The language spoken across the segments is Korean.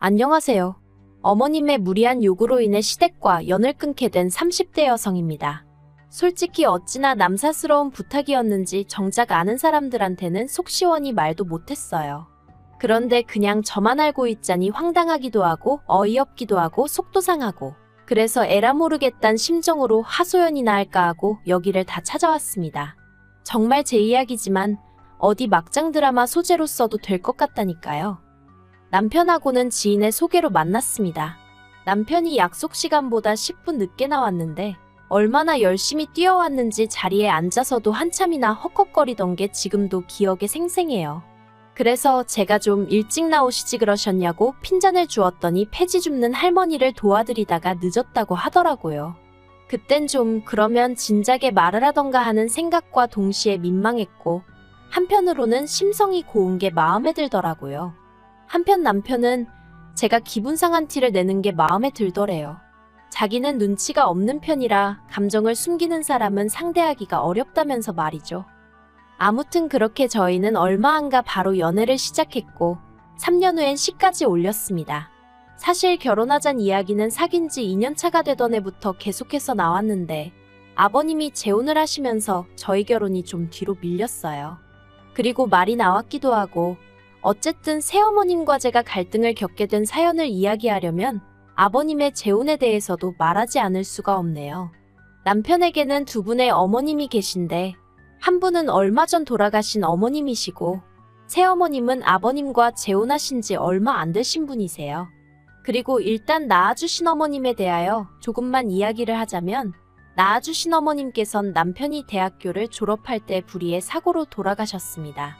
안녕하세요. 어머님의 무리한 요구로 인해 시댁과 연을 끊게 된 30대 여성입니다. 솔직히 어찌나 남사스러운 부탁이었는지 정작 아는 사람들한테는 속 시원히 말도 못했어요. 그런데 그냥 저만 알고 있자니 황당하기도 하고 어이없기도 하고 속도 상하고, 그래서 에라 모르겠단 심정으로 하소연이나 할까 하고 여기를 다 찾아왔습니다. 정말 제 이야기지만 어디 막장 드라마 소재로 써도 될 것 같다니까요. 남편하고는 지인의 소개로 만났습니다. 남편이 약속 시간보다 10분 늦게 나왔는데 얼마나 열심히 뛰어왔는지 자리에 앉아서도 한참이나 헉헉거리던 게 지금도 기억에 생생해요. 그래서 제가 좀 일찍 나오시지 그러셨냐고 핀잔을 주었더니 폐지 줍는 할머니를 도와드리다가 늦었다고 하더라고요. 그땐 좀 그러면 진작에 말을 하던가 하는 생각과 동시에 민망했고, 한편으로는 심성이 고운 게 마음에 들더라고요. 한편 남편은 제가 기분 상한 티를 내는 게 마음에 들더래요. 자기는 눈치가 없는 편이라 감정을 숨기는 사람은 상대하기가 어렵다면서 말이죠. 아무튼 그렇게 저희는 얼마 안 가 바로 연애를 시작했고 3년 후엔 시까지 올렸습니다. 사실 결혼하잔 이야기는 사귄 지 2년 차가 되던 해부터 계속해서 나왔는데 아버님이 재혼을 하시면서 저희 결혼이 좀 뒤로 밀렸어요. 그리고 말이 나왔기도 하고, 어쨌든 새어머님과 제가 갈등을 겪게 된 사연을 이야기하려면 아버님의 재혼에 대해서도 말하지 않을 수가 없네요. 남편에게는 두 분의 어머님이 계신데 한 분은 얼마 전 돌아가신 어머님이시고 새어머님은 아버님과 재혼하신 지 얼마 안 되신 분이세요. 그리고 일단 낳아주신 어머님에 대하여 조금만 이야기를 하자면, 낳아주신 어머님께선 남편이 대학교를 졸업할 때 불의의 사고로 돌아가셨습니다.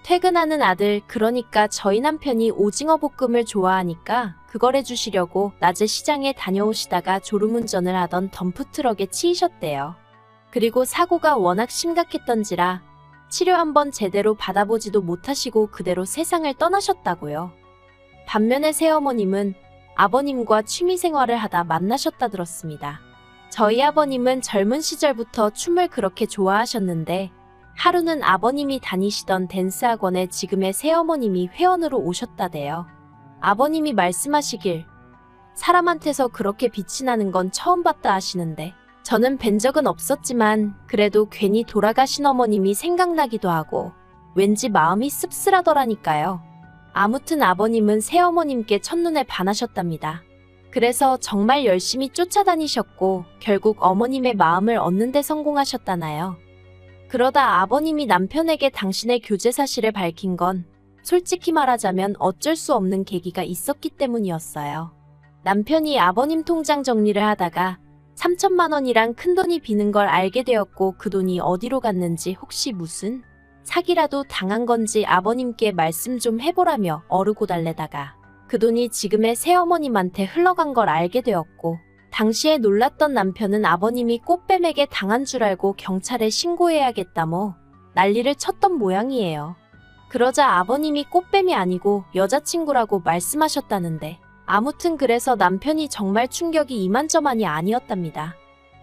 퇴근하는 아들, 그러니까 저희 남편이 오징어 볶음을 좋아하니까 그걸 해주시려고 낮에 시장에 다녀오시다가 졸음운전을 하던 덤프트럭에 치이셨대요. 그리고 사고가 워낙 심각했던지라 치료 한번 제대로 받아보지도 못하시고 그대로 세상을 떠나셨다고요. 반면에 새어머님은 아버님과 취미생활을 하다 만나셨다 들었습니다. 저희 아버님은 젊은 시절부터 춤을 그렇게 좋아하셨는데 하루는 아버님이 다니시던 댄스 학원에 지금의 새어머님이 회원으로 오셨다대요. 아버님이 말씀하시길, 사람한테서 그렇게 빛이 나는 건 처음 봤다 하시는데, 저는 뵌 적은 없었지만 그래도 괜히 돌아가신 어머님이 생각나기도 하고 왠지 마음이 씁쓸하더라니까요. 아무튼 아버님은 새어머님께 첫눈에 반하셨답니다. 그래서 정말 열심히 쫓아다니셨고 결국 어머님의 마음을 얻는 데 성공하셨다나요. 그러다 아버님이 남편에게 당신의 교제 사실을 밝힌 건 솔직히 말하자면 어쩔 수 없는 계기가 있었기 때문이었어요. 남편이 아버님 통장 정리를 하다가 3천만 원이랑 큰돈이 비는 걸 알게 되었고 그 돈이 어디로 갔는지 혹시 무슨 사기라도 당한 건지 아버님께 말씀 좀 해보라며 어르고 달래다가 그 돈이 지금의 새어머님한테 흘러간 걸 알게 되었고, 당시에 놀랐던 남편은 아버님이 꽃뱀에게 당한 줄 알고 경찰에 신고해야겠다 뭐 난리를 쳤던 모양이에요. 그러자 아버님이 꽃뱀이 아니고 여자친구라고 말씀하셨다는데, 아무튼 그래서 남편이 정말 충격이 이만저만이 아니었답니다.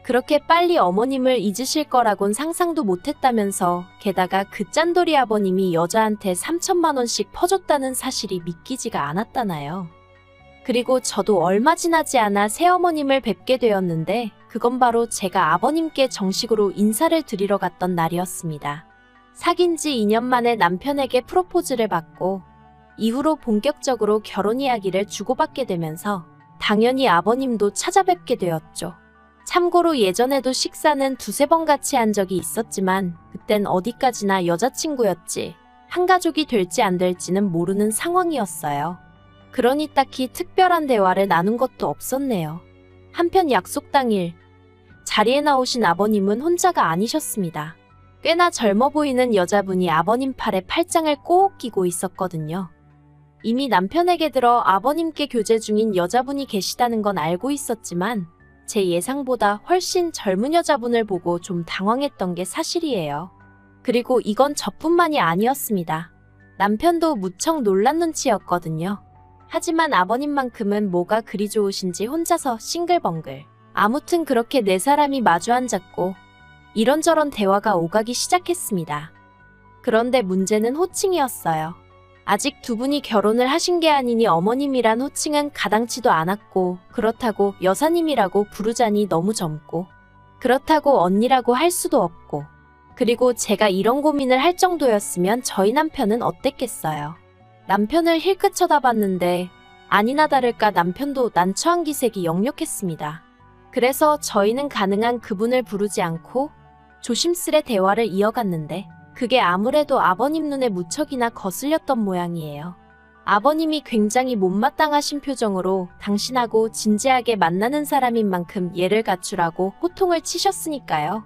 그렇게 빨리 어머님을 잊으실 거라곤 상상도 못했다면서, 게다가 그 짠돌이 아버님이 여자한테 3천만 원씩 퍼줬다는 사실이 믿기지가 않았다나요. 그리고 저도 얼마 지나지 않아 새어머님을 뵙게 되었는데 그건 바로 제가 아버님께 정식으로 인사를 드리러 갔던 날이었습니다. 사귄 지 2년 만에 남편에게 프로포즈를 받고 이후로 본격적으로 결혼 이야기를 주고받게 되면서 당연히 아버님도 찾아뵙게 되었죠. 참고로 예전에도 식사는 두세 번 같이 한 적이 있었지만 그땐 어디까지나 여자친구였지 한 가족이 될지 안 될지는 모르는 상황이었어요. 그러니 딱히 특별한 대화를 나눈 것도 없었네요. 한편 약속 당일 자리에 나오신 아버님은 혼자가 아니셨습니다. 꽤나 젊어 보이는 여자분이 아버님 팔에 팔짱을 꼭 끼고 있었거든요. 이미 남편에게 들어 아버님께 교제 중인 여자분이 계시다는 건 알고 있었지만 제 예상보다 훨씬 젊은 여자분을 보고 좀 당황했던 게 사실이에요. 그리고 이건 저뿐만이 아니었습니다. 남편도 무척 놀란 눈치였거든요. 하지만 아버님만큼은 뭐가 그리 좋으신지 혼자서 싱글벙글. 아무튼 그렇게 네 사람이 마주 앉았고 이런저런 대화가 오가기 시작했습니다. 그런데 문제는 호칭이었어요. 아직 두 분이 결혼을 하신 게 아니니 어머님이란 호칭은 가당치도 않았고, 그렇다고 여사님이라고 부르자니 너무 젊고, 그렇다고 언니라고 할 수도 없고, 그리고 제가 이런 고민을 할 정도였으면 저희 남편은 어땠겠어요. 남편을 힐끗 쳐다봤는데 아니나 다를까 남편도 난처한 기색이 역력했습니다. 그래서 저희는 가능한 그분을 부르지 않고 조심스레 대화를 이어갔는데 그게 아무래도 아버님 눈에 무척이나 거슬렸던 모양이에요. 아버님이 굉장히 못마땅하신 표정으로 당신하고 진지하게 만나는 사람인 만큼 예를 갖추라고 호통을 치셨으니까요.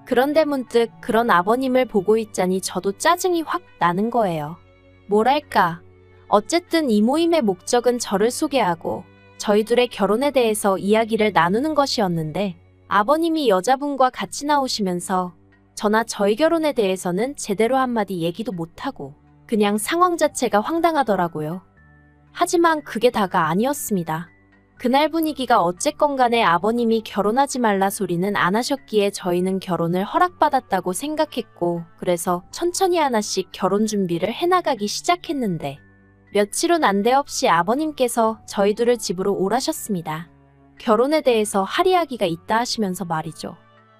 그런데 문득 그런 아버님을 보고 있자니 저도 짜증이 확 나는 거예요. 뭐랄까. 어쨌든 이 모임의 목적은 저를 소개하고 저희 둘의 결혼에 대해서 이야기를 나누는 것이었는데 아버님이 여자분과 같이 나오시면서 저나 저희 결혼에 대해서는 제대로 한마디 얘기도 못하고 그냥 상황 자체가 황당하더라고요. 하지만 그게 다가 아니었습니다. 그날 분위기가 어쨌건 간에 아버님이 결혼하지 말라 소리는 안 하셨기에 저희는 결혼을 허락받았다고 생각했고 그래서 천천히 하나씩 결혼 준비를 해나가기 시작했는데 며칠 후 난데없이 아버님께서 저희 둘을 집으로 오라셨습니다. 결혼에 대해서 할 이야기가 있다 하시면서 말이죠.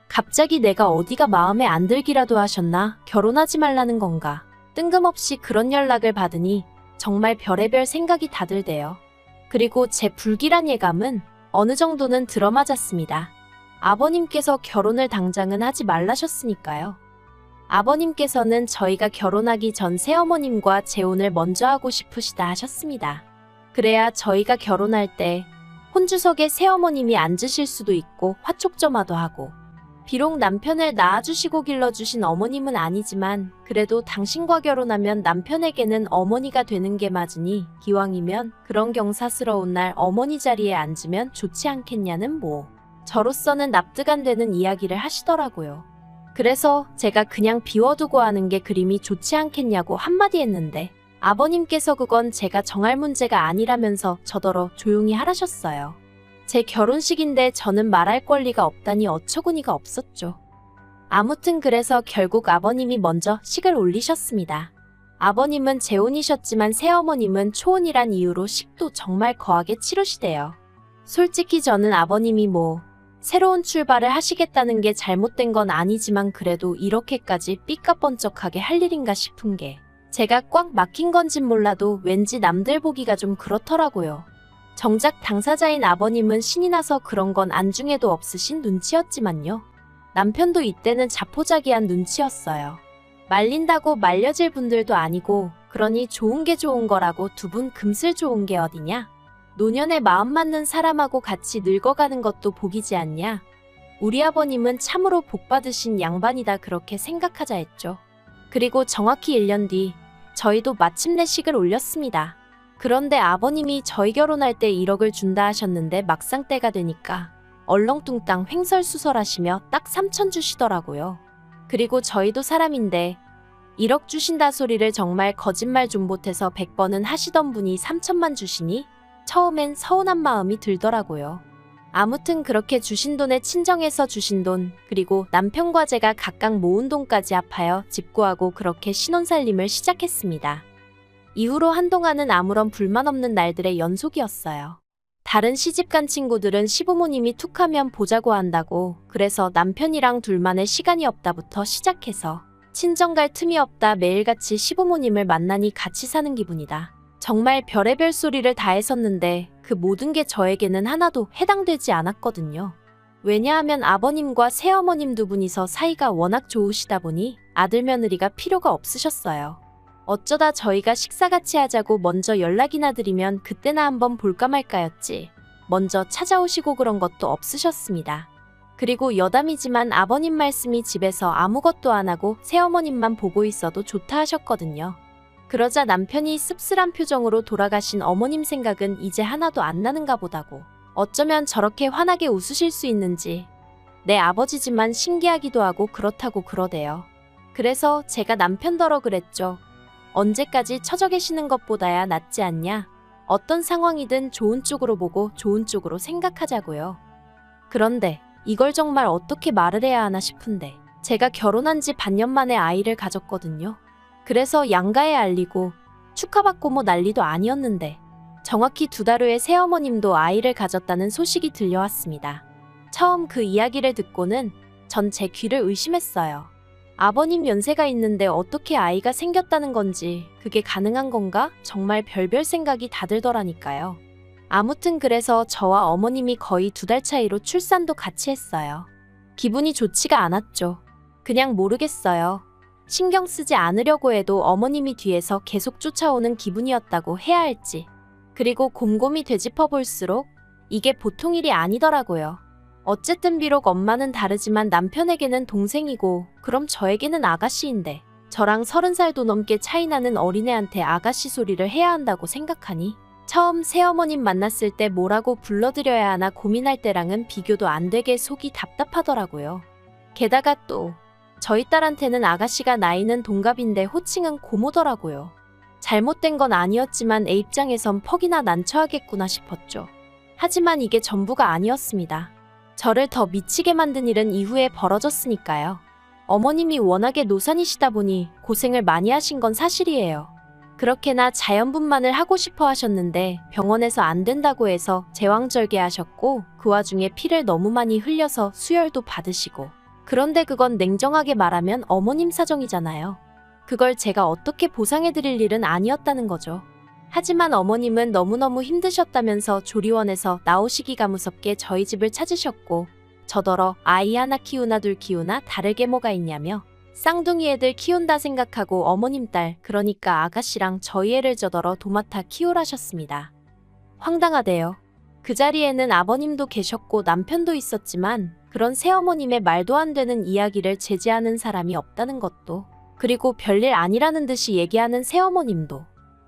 갑자기 내가 어디가 마음에 안 들기라도 하셨나? 결혼하지 말라는 건가? 뜬금없이 그런 연락을 받으니 정말 별의별 생각이 다 들대요. 그리고 제 불길한 예감은 어느 정도는 들어맞았습니다. 아버님께서 결혼을 당장은 하지 말라셨으니까요. 아버님께서는 저희가 결혼하기 전 새어머님과 재혼을 먼저 하고 싶으시다 하셨습니다. 그래야 저희가 결혼할 때 혼주석에 새어머님이 앉으실 수도 있고 화촉점화도 하고 비록 남편을 낳아주시고 길러주신 어머님은 아니지만 그래도 당신과 결혼하면 남편에게는 어머니가 되는 게 맞으니 기왕이면 그런 경사스러운 날 어머니 자리에 앉으면 좋지 않겠냐는 저로서는 납득 안 되는 이야기를 하시더라고요. 그래서 제가 그냥 비워두고 하는 게 그림이 좋지 않겠냐고 한마디 했는데 아버님께서 그건 제가 정할 문제가 아니라면서 저더러 조용히 하라셨어요. 제 결혼식인데 저는 말할 권리가 없다니 어처구니가 없었죠. 아무튼 그래서 결국 아버님이 먼저 식을 올리셨습니다. 아버님은 재혼이셨지만 새어머님은 초혼이란 이유로 식도 정말 거하게 치르시대요. 솔직히 저는 아버님이 새로운 출발을 하시겠다는 게 잘못된 건 아니지만 그래도 이렇게까지 삐까뻔쩍하게 할 일인가 싶은 게 제가 꽉 막힌 건진 몰라도 왠지 남들 보기가 좀 그렇더라고요. 정작 당사자인 아버님은 신이 나서 그런 건 안중에도 없으신 눈치였지만요. 남편도 이때는 자포자기한 눈치였어요. 말린다고 말려질 분들도 아니고 그러니 좋은 게 좋은 거라고 두 분 금슬 좋은 게 어디냐? 노년에 마음 맞는 사람하고 같이 늙어가는 것도 복이지 않냐? 우리 아버님은 참으로 복받으신 양반이다 그렇게 생각하자 했죠. 그리고 정확히 1년 뒤 저희도 마침내 식을 올렸습니다. 그런데 아버님이 저희 결혼할 때 1억을 준다 하셨는데 막상 때가 되니까 얼렁뚱땅 횡설수설하시며 딱 3천 주시더라고요. 그리고 저희도 사람인데 1억 주신다 소리를 정말 거짓말 좀 못해서 100번은 하시던 분이 3천만 주시니 처음엔 서운한 마음이 들더라고요. 아무튼 그렇게 주신 돈에 친정에서 주신 돈, 그리고 남편과 제가 각각 모은 돈까지 합하여 집 구하고 그렇게 신혼살림을 시작했습니다. 이후로 한동안은 아무런 불만 없는 날들의 연속이었어요. 다른 시집간 친구들은 시부모님이 툭하면 보자고 한다고 그래서 남편이랑 둘만의 시간이 없다부터 시작해서 친정 갈 틈이 없다 매일같이 시부모님을 만나니 같이 사는 기분이다. 정말 별의별 소리를 다 했었는데 그 모든 게 저에게는 하나도 해당되지 않았거든요. 왜냐하면 아버님과 새어머님 두 분이서 사이가 워낙 좋으시다 보니 아들 며느리가 필요가 없으셨어요. 어쩌다 저희가 식사 같이 하자고 먼저 연락이나 드리면 그때나 한번 볼까 말까였지. 먼저 찾아오시고 그런 것도 없으셨습니다. 그리고 여담이지만 아버님 말씀이 집에서 아무것도 안 하고 새어머님만 보고 있어도 좋다 하셨거든요. 그러자 남편이 씁쓸한 표정으로 돌아가신 어머님 생각은 이제 하나도 안 나는가 보다고. 어쩌면 저렇게 환하게 웃으실 수 있는지. 내 아버지지만 신기하기도 하고 그렇다고 그러대요. 그래서 제가 남편더러 그랬죠. 언제까지 처져 계시는 것보다야 낫지 않냐? 어떤 상황이든 좋은 쪽으로 보고 좋은 쪽으로 생각하자고요. 그런데 이걸 정말 어떻게 말을 해야 하나 싶은데 제가 결혼한 지 반년 만에 아이를 가졌거든요. 그래서 양가에 알리고 축하받고 뭐 난리도 아니었는데 정확히 2달 후에 새어머님도 아이를 가졌다는 소식이 들려왔습니다. 처음 그 이야기를 듣고는 전 제 귀를 의심했어요. 아버님 연세가 있는데 어떻게 아이가 생겼다는 건지, 그게 가능한 건가? 정말 별별 생각이 다 들더라니까요. 아무튼 그래서 저와 어머님이 거의 2달 차이로 출산도 같이 했어요. 기분이 좋지가 않았죠. 그냥 모르겠어요. 신경 쓰지 않으려고 해도 어머님이 뒤에서 계속 쫓아오는 기분이었다고 해야 할지. 그리고 곰곰이 되짚어 볼수록 이게 보통 일이 아니더라고요. 어쨌든 비록 엄마는 다르지만 남편에게는 동생이고, 그럼 저에게는 아가씨인데, 저랑 30살도 넘게 차이 나는 어린애한테 아가씨 소리를 해야 한다고 생각하니 처음 새어머님 만났을 때 뭐라고 불러드려야 하나 고민할 때랑은 비교도 안 되게 속이 답답하더라고요. 게다가 또 저희 딸한테는 아가씨가 나이는 동갑인데 호칭은 고모더라고요. 잘못된 건 아니었지만 애 입장에선 퍽이나 난처하겠구나 싶었죠. 하지만 이게 전부가 아니었습니다. 저를 더 미치게 만든 일은 이후에 벌어졌으니까요. 어머님이 워낙에 노산이시다 보니 고생을 많이 하신 건 사실이에요. 그렇게나 자연분만을 하고 싶어 하셨는데 병원에서 안 된다고 해서 제왕절개하셨고, 그 와중에 피를 너무 많이 흘려서 수혈도 받으시고. 그런데 그건 냉정하게 말하면 어머님 사정이잖아요. 그걸 제가 어떻게 보상해드릴 일은 아니었다는 거죠. 하지만 어머님은 너무너무 힘드셨다면서 조리원에서 나오시기가 무섭게 저희 집을 찾으셨고, 저더러 아이 하나 키우나 둘 키우나 다르게 뭐가 있냐며 쌍둥이 애들 키운다 생각하고 어머님 딸, 그러니까 아가씨랑 저희 애를 저더러 도맡아 키우라셨습니다. 황당하대요. 그 자리에는 아버님도 계셨고 남편도 있었지만 그런 새어머님의 말도 안 되는 이야기를 제지하는 사람이 없다는 것도, 그리고 별일 아니라는 듯이 얘기하는 새어머님도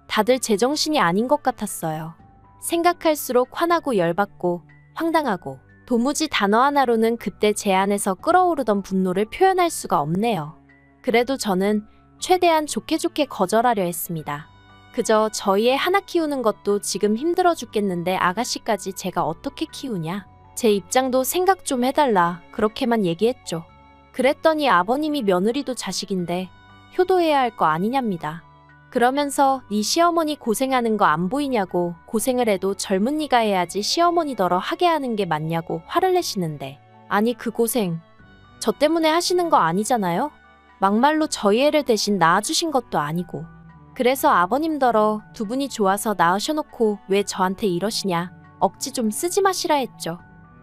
다들 제정신이 아닌 것 같았어요. 생각할수록 화나고 열받고 황당하고, 도무지 단어 하나로는 그때 제 안에서 끓어오르던 분노를 표현할 수가 없네요. 그래도 저는 최대한 좋게 거절하려 했습니다. 그저 저희 애 하나 키우는 것도 지금 힘들어 죽겠는데 아가씨까지 제가 어떻게 키우냐. 제 입장도 생각 좀 해달라, 그렇게만 얘기했죠. 그랬더니 아버님이 며느리도 자식인데 효도해야 할 거 아니냐입니다. 그러면서 네 시어머니 고생하는 거 안 보이냐고, 고생을 해도 젊은 네가 해야지 시어머니더러 하게 하는 게 맞냐고 화를 내시는데, 아니 그 고생 저 때문에 하시는 거 아니잖아요? 막말로 저희 애를 대신 낳아주신 것도 아니고. 그래서 아버님더러 2분이 좋아서 낳으셔놓고 왜 저한테 이러시냐, 억지 좀 쓰지 마시라 했죠.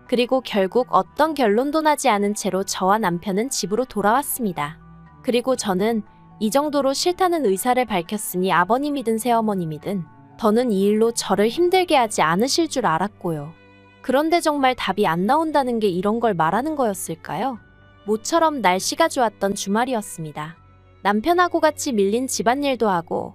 그리고 결국 어떤 결론도 나지 않은 채로 저와 남편은 집으로 돌아왔습니다. 그리고 저는 이 정도로 싫다는 의사를 밝혔으니 아버님이든 새어머님이든 더는 이 일로 저를 힘들게 하지 않으실 줄 알았고요. 그런데 정말 답이 안 나온다는 게 이런 걸 말하는 거였을까요? 모처럼 날씨가 좋았던 주말이었습니다. 남편하고 같이 밀린 집안일도 하고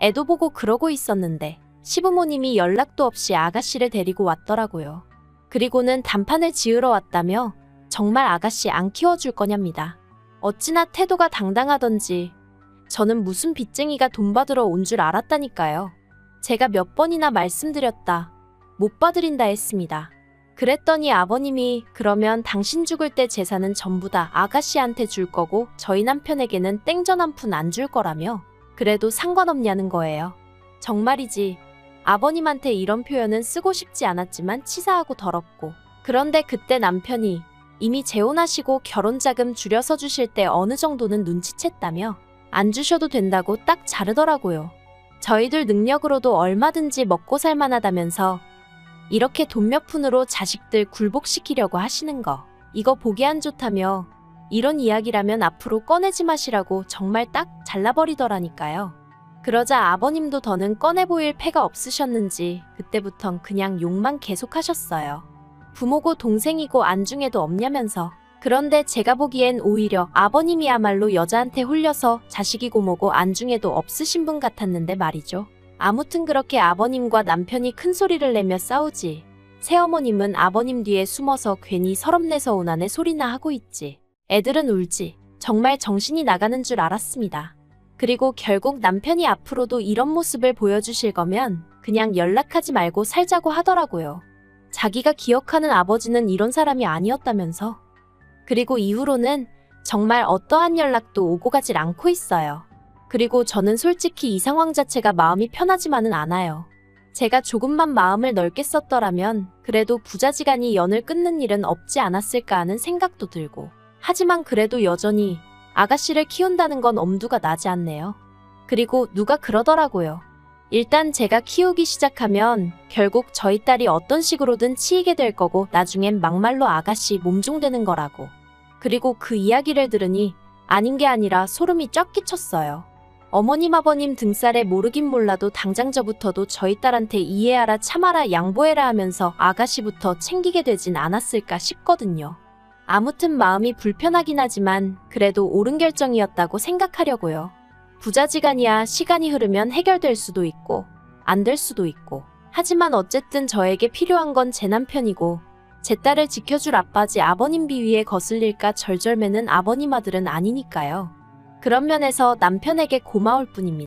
애도 보고 그러고 있었는데 시부모님이 연락도 없이 아가씨를 데리고 왔더라고요. 그리고는 단판을 지으러 왔다며 정말 아가씨 안 키워줄 거냐입니다. 어찌나 태도가 당당하던지 저는 무슨 빚쟁이가 돈 받으러 온 줄 알았다니까요. 제가 몇 번이나 말씀드렸다, 못 봐드린다 했습니다. 그랬더니 아버님이 그러면 당신 죽을 때 재산은 전부 다 아가씨한테 줄 거고 저희 남편에게는 땡전 한 푼 안 줄 거라며 그래도 상관없냐는 거예요. 정말이지 아버님한테 이런 표현은 쓰고 싶지 않았지만 치사하고 더럽고, 그런데 그때 남편이 이미 재혼하시고 결혼자금 줄여서 주실 때 어느 정도는 눈치챘다며 안 주셔도 된다고 딱 자르더라고요. 저희들 능력으로도 얼마든지 먹고 살만하다면서 이렇게 돈 몇 푼으로 자식들 굴복시키려고 하시는 거, 이거 보기 안 좋다며 이런 이야기라면 앞으로 꺼내지 마시라고 정말 딱 잘라버리더라니까요. 그러자 아버님도 더는 꺼내 보일 패가 없으셨는지 그때부턴 그냥 욕만 계속하셨어요. 부모고 동생이고 안중에도 없냐면서. 그런데 제가 보기엔 오히려 아버님이야말로 여자한테 홀려서 자식이고 뭐고 안중에도 없으신 분 같았는데 말이죠. 아무튼 그렇게 아버님과 남편이 큰 소리를 내며 싸우지, 새어머님은 아버님 뒤에 숨어서 괜히 서럽내서 오나네 소리나 하고 있지, 애들은 울지, 정말 정신이 나가는 줄 알았습니다. 그리고 결국 남편이 앞으로도 이런 모습을 보여주실 거면 그냥 연락하지 말고 살자고 하더라고요. 자기가 기억하는 아버지는 이런 사람이 아니었다면서. 그리고 이후로는 정말 어떠한 연락도 오고 가질 않고 있어요. 그리고 저는 솔직히 이 상황 자체가 마음이 편하지만은 않아요. 제가 조금만 마음을 넓게 썼더라면 그래도 부자지간이 연을 끊는 일은 없지 않았을까 하는 생각도 들고, 하지만 그래도 여전히 아가씨를 키운다는 건 엄두가 나지 않네요. 그리고 누가 그러더라고요. 일단 제가 키우기 시작하면 결국 저희 딸이 어떤 식으로든 치이게 될 거고 나중엔 막말로 아가씨 몸종되는 거라고. 그리고 그 이야기를 들으니 아닌 게 아니라 소름이 쫙 끼쳤어요. 어머님 아버님 등살에 모르긴 몰라도 당장 저부터도 저희 딸한테 이해하라 참아라 양보해라 하면서 아가씨부터 챙기게 되진 않았을까 싶거든요. 아무튼 마음이 불편하긴 하지만 그래도 옳은 결정이었다고 생각하려고요. 부자지간이야 시간이 흐르면 해결될 수도 있고 안 될 수도 있고, 하지만 어쨌든 저에게 필요한 건 제 남편이고 제 딸을 지켜줄 아빠지 아버님 비위에 거슬릴까 절절매는 아버님 아들은 아니니까요. 그런 면에서 남편에게 고마울 뿐입니다.